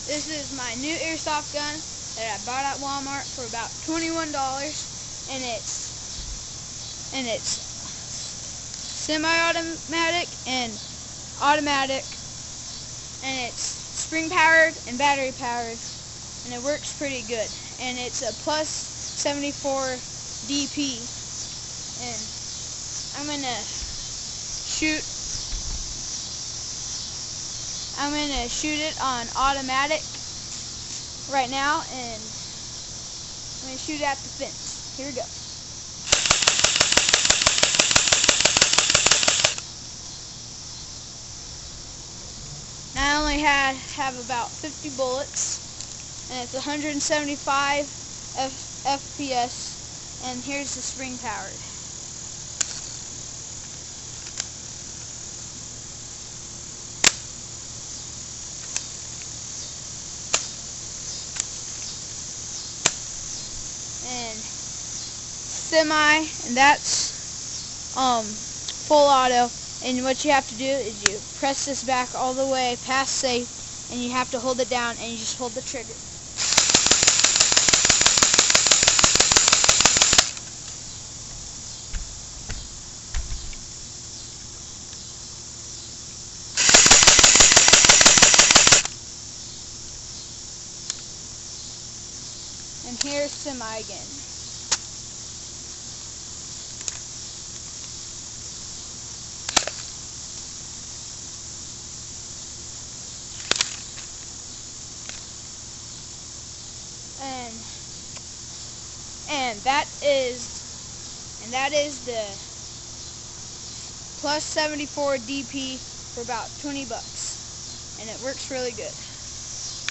This is my new Airsoft gun that I bought at Walmart for about $21, and it's semi-automatic and automatic, and it's spring powered and battery powered, and it works pretty good. And it's a M74DP, and I'm gonna shoot it on automatic right now, and I'm gonna shoot it at the fence. Here we go. Now I only have about 50 bullets, and it's 175 FPS, and here's the spring powered. And semi, and that's full auto. And what you have to do is you press this back all the way past safe, and you have to hold it down, and you just hold the trigger. And here's semi again. And that is the plus 74 DP for about $20, and it works really good.